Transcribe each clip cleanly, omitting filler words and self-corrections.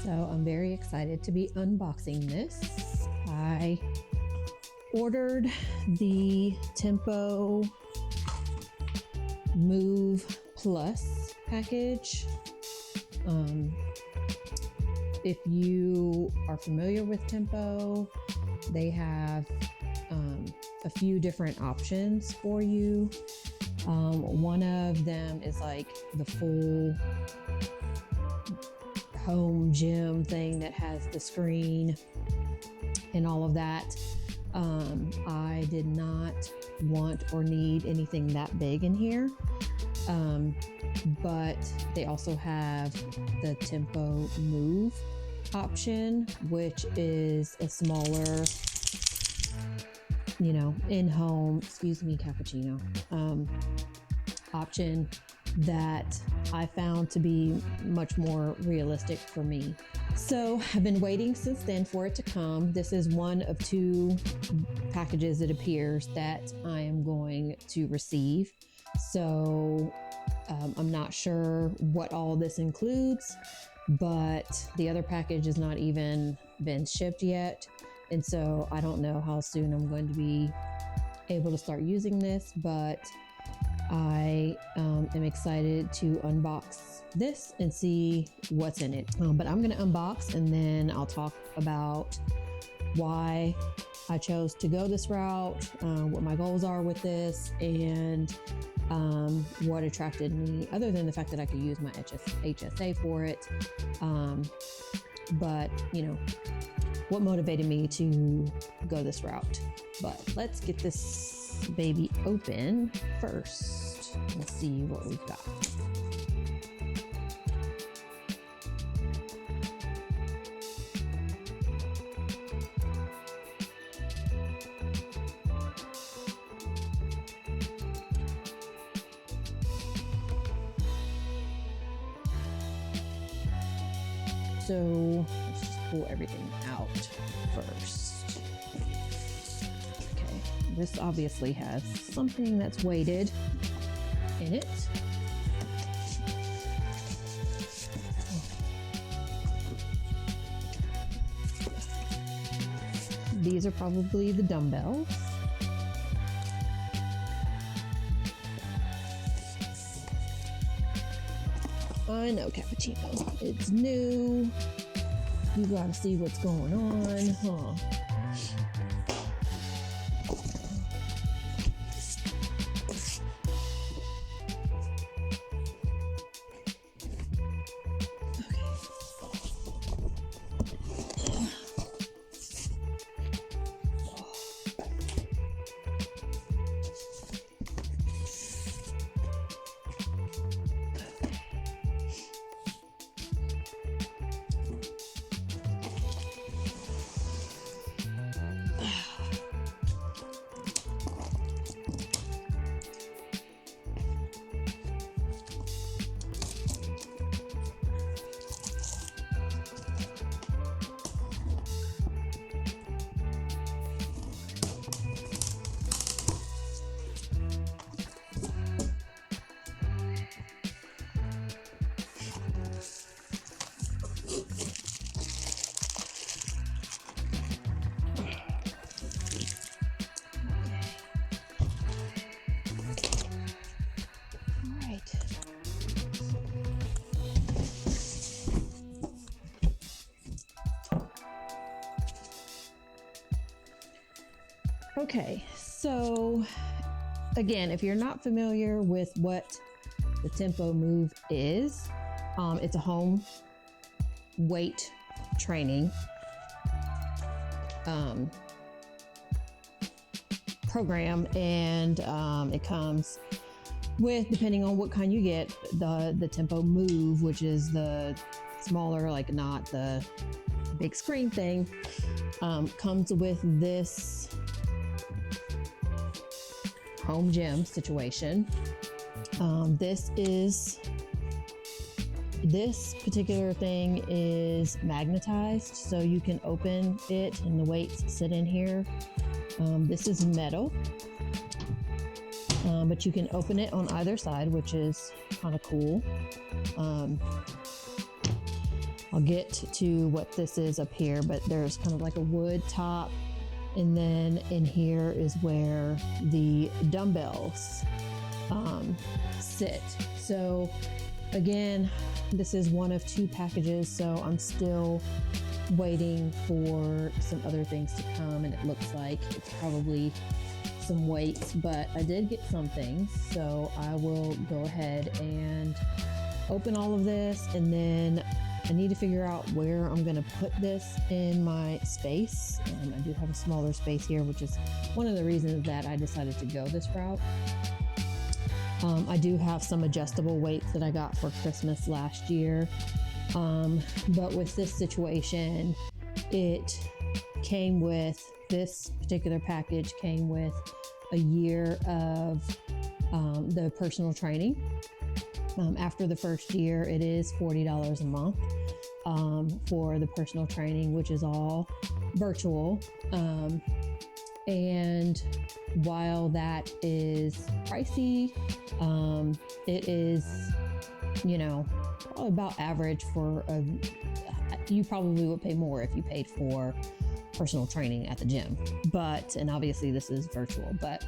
So I'm very excited to be unboxing this. I ordered the Tempo Move Plus package. If you are familiar with Tempo, they have a few different options for you. One of them is like the full home gym thing that has the screen and all of that. I did not want or need anything that big in here. But they also have the Tempo Move option, which is a smaller, in-home, excuse me, cappuccino, option that I found to be much more realistic for me. So I've been waiting since then for it to come. This is one of 2 packages, it appears, that I am going to receive. So I'm not sure what all this includes, but the other package has not even been shipped yet. And so I don't know how soon I'm going to be able to start using this, but I am excited to unbox this and see what's in it. But I'm going to unbox and then I'll talk about why I chose to go this route, what my goals are with this, and what attracted me, other than the fact that I could use my HSA for it. But what motivated me to go this route. But let's get this baby open first and see what we've got. So let's just pull everything out first. Okay, this obviously has something that's weighted in it. These are probably the dumbbells. I know, cappuccino. It's new. You gotta see what's going on, huh? Okay, so again, if you're not familiar with what the Tempo Move is, it's a home weight training program, and it comes with, depending on what kind you get, the Tempo Move, which is the smaller, like not the big screen thing, comes with this home gym situation. This particular thing is magnetized, so you can open it and the weights sit in here. This is metal, but you can open it on either side, which is kind of cool. I'll get to what this is up here, but there's kind of like a wood top. And then in here is where the dumbbells sit. So again, this is one of 2 packages, so I'm still waiting for some other things to come, and it looks like it's probably some weights, but I did get some things, so I will go ahead and open all of this, and then I need to figure out where I'm going to put this in my space. I do have a smaller space here, which is one of the reasons that I decided to go this route. I do have some adjustable weights that I got for Christmas last year. But with this situation, it came with, this particular package came with a year of the personal training. After the first year, it is $40 a month for the personal training, which is all virtual. And while that is pricey, it is, probably about average for you probably would pay more if you paid for personal training at the gym. And obviously this is virtual, but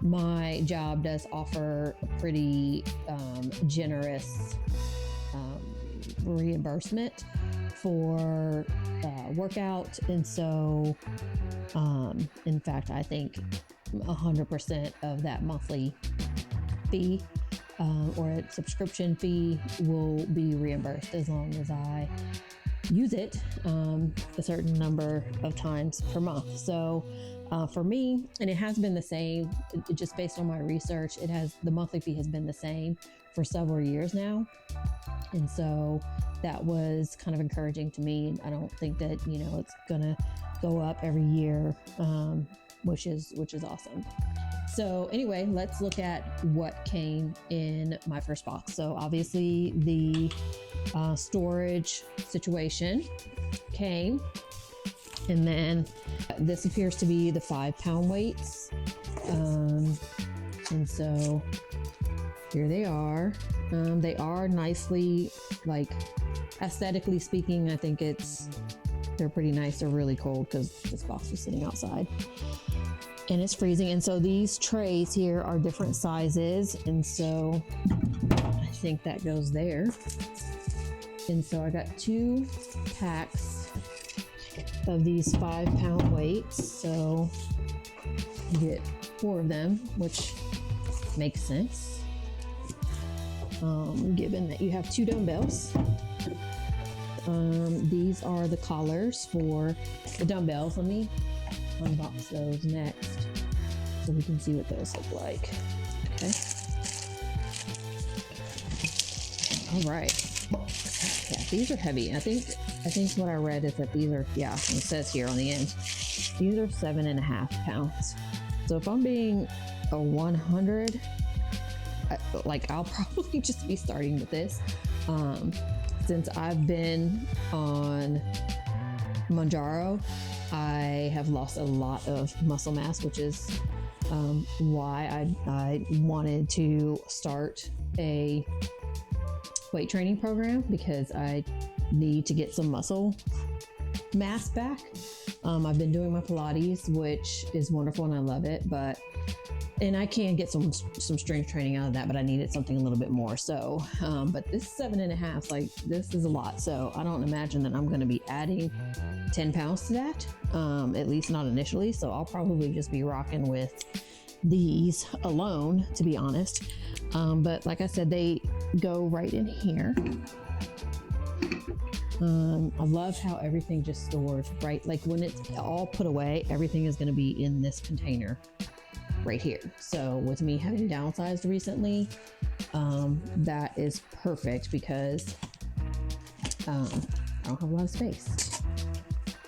my job does offer a pretty generous reimbursement for workout. And so, in fact, I think 100% of that monthly fee or a subscription fee will be reimbursed as long as I use it a certain number of times per month. So for me, and it has been the same, just based on my research, the monthly fee has been the same for several years now. And so that was kind of encouraging to me. I don't think that, it's gonna go up every year, which is awesome. So anyway, let's look at what came in my first box. So obviously the storage situation came, and then this appears to be the 5-pound weights. And so here they are. They are nicely, aesthetically speaking, I think they're pretty nice. They're really cold because this box was sitting outside and it's freezing. And so these trays here are different sizes. And so I think that goes there. And so I got 2 packs of these 5-pound weights. So you get 4 of them, which makes sense. Given that you have 2 dumbbells. These are the collars for the dumbbells. Let me unbox those next so we can see what those look like. Okay. All right. Yeah, these are heavy. I think what I read is that these are, it says here on the end, these are 7.5 pounds. So if I'm being a 100, I'll probably just be starting with this. Since I've been on Mounjaro, I have lost a lot of muscle mass, which is why I wanted to start a weight training program, because I need to get some muscle mass back. I've been doing my Pilates, which is wonderful and I love it, and I can get some strength training out of that, but I needed something a little bit more. So, but this 7.5, this is a lot. So I don't imagine that I'm going to be adding 10 pounds to that, at least not initially. So I'll probably just be rocking with these alone, to be honest. But like I said, they go right in here. I love how everything just stores right. When it's all put away, everything is going to be in this container right here. So with me having downsized recently, that is perfect because I don't have a lot of space.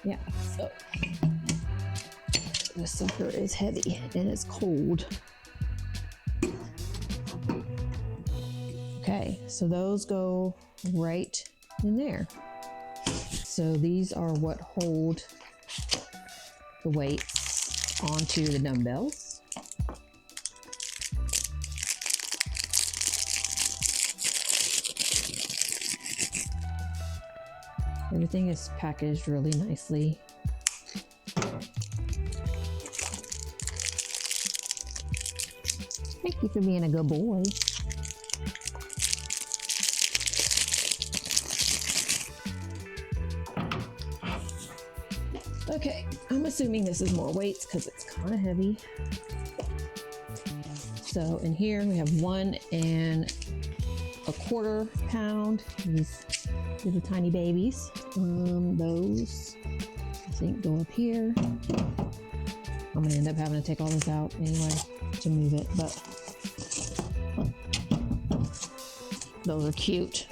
Yeah, so this sucker is heavy and it's cold. Okay, so those go right in there. So these are what hold the weights onto the dumbbells. Everything is packaged really nicely. Thank you for being a good boy. Okay, I'm assuming this is more weights because it's kind of heavy. So in here we have 1 1/4 pound. These little tiny babies. Those I think go up here. I'm gonna end up having to take all this out anyway to move it, but those are cute.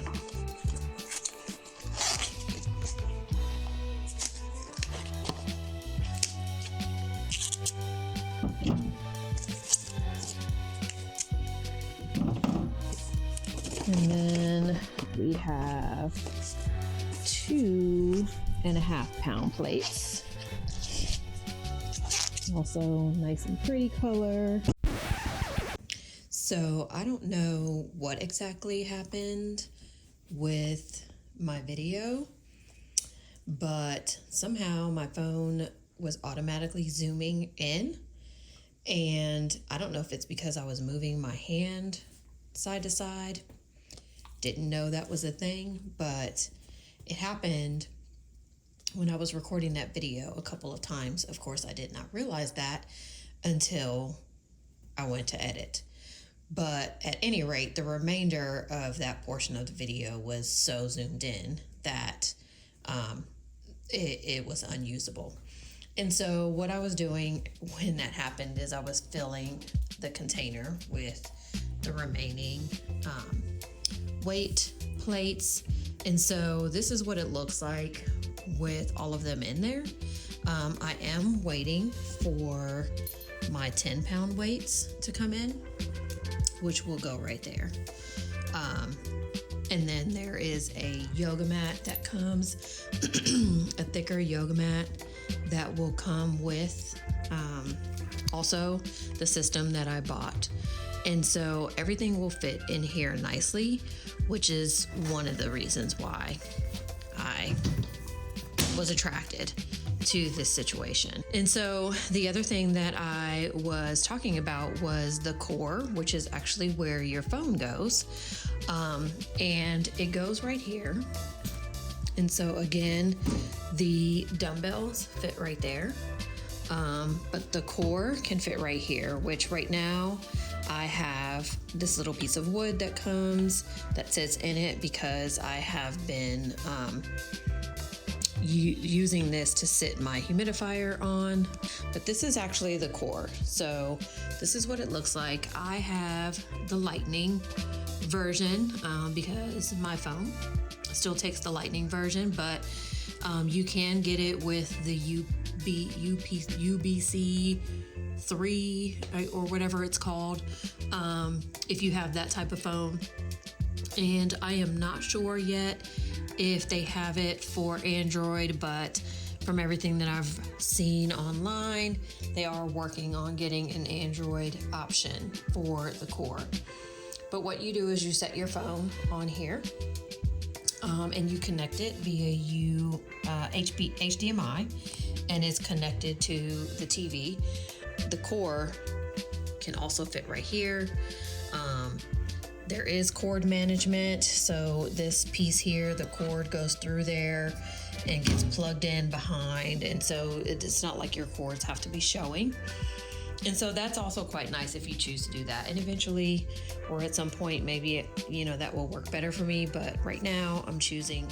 And then we have 2.5 pound plates. Also nice and pretty color. So I don't know what exactly happened with my video, but somehow my phone was automatically zooming in, and I don't know if it's because I was moving my hand side to side. Didn't know that was a thing, but it happened when I was recording that video a couple of times. Of course, I did not realize that until I went to edit. But at any rate, the remainder of that portion of the video was so zoomed in that it was unusable. And so what I was doing when that happened is I was filling the container with the remaining weight plates. And so this is what it looks like with all of them in there. I am waiting for my 10-pound weights to come in, which will go right there. And then there is a yoga mat that comes, a thicker yoga mat that will come with also the system that I bought. And so everything will fit in here nicely, which is one of the reasons why I was attracted to this situation. And so the other thing that I was talking about was the core, which is actually where your phone goes. And it goes right here. And so again, the dumbbells fit right there. But the core can fit right here, which right now I have this little piece of wood that sits in it because I have been using this to sit my humidifier on. But this is actually the core. So this is what it looks like. I have the Lightning version because my phone still takes the Lightning version, but you can get it with the UBC 3 or whatever it's called, if you have that type of phone. And I am not sure yet if they have it for Android, but from everything that I've seen online, they are working on getting an Android option for the core. But what you do is you set your phone on here, and you connect it via HDMI, and it's connected to the TV. The core can also fit right here. There is cord management, so this piece here, the cord goes through there and gets plugged in behind, and so it's not like your cords have to be showing. And so that's also quite nice if you choose to do that. And eventually, or at some point, maybe that will work better for me. But right now, I'm choosing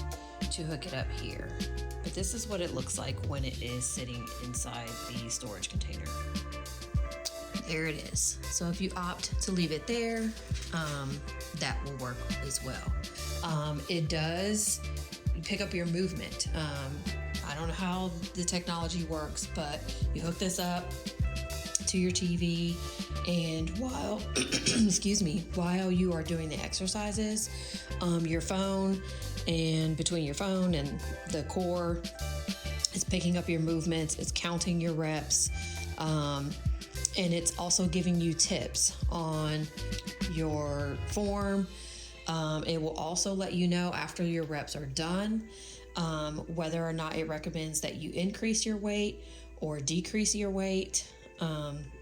to hook it up here. But this is what it looks like when it is sitting inside the storage container. There it is. So if you opt to leave it there, that will work as well. It does pick up your movement. I don't know how the technology works, but you hook this up to your TV, and while while you are doing the exercises, your phone, and between your phone and the core, it's picking up your movements, it's counting your reps, and it's also giving you tips on your form. It will also let you know after your reps are done whether or not it recommends that you increase your weight or decrease your weight,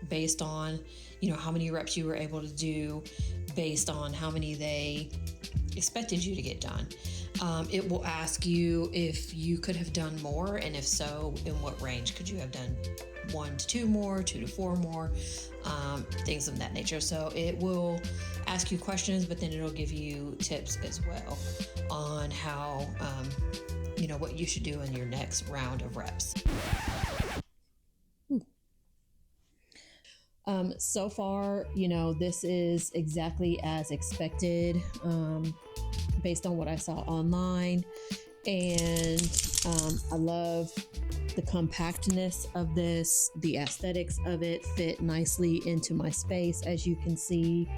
based on, how many reps you were able to do, based on how many they expected you to get done. It will ask you if you could have done more, and if so, in what range could you have done 1 to 2 more, 2 to 4 more, things of that nature. So it will ask you questions, but then it'll give you tips as well on how, what you should do in your next round of reps. So far, this is exactly as expected, based on what I saw online. And I love the compactness of this. The aesthetics of it fit nicely into my space, as you can see.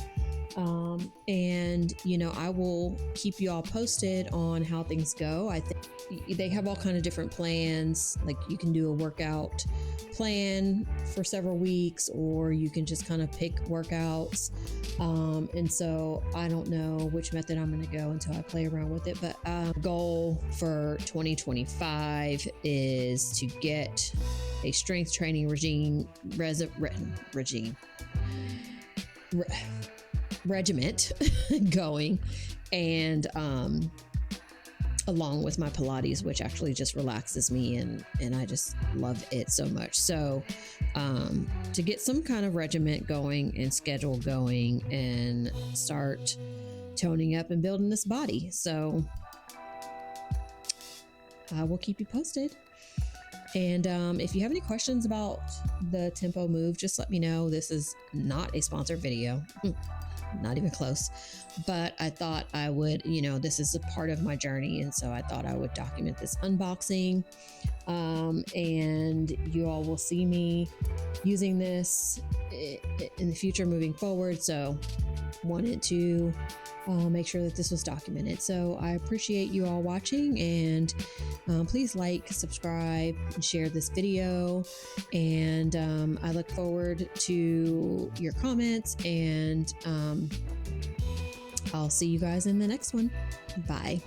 And I will keep you all posted on how things go. I think they have all kind of different plans. Like, you can do a workout plan for several weeks, or you can just kind of pick workouts. And so I don't know which method I'm going to go until I play around with it. But goal for 2025 is to get a strength training regiment going, and along with my Pilates, which actually just relaxes me, and I just love it so much. So to get some kind of regiment going and schedule going and start toning up and building this body. So I will keep you posted. And if you have any questions about the Tempo Move, just let me know. This is not a sponsored video. Not even close. But I thought I would, this is a part of my journey. And so I thought I would document this unboxing. And you all will see me using this in the future moving forward. So wanted to make sure that this was documented. So I appreciate you all watching, and please like, subscribe, and share this video. And I look forward to your comments, and I'll see you guys in the next one. Bye.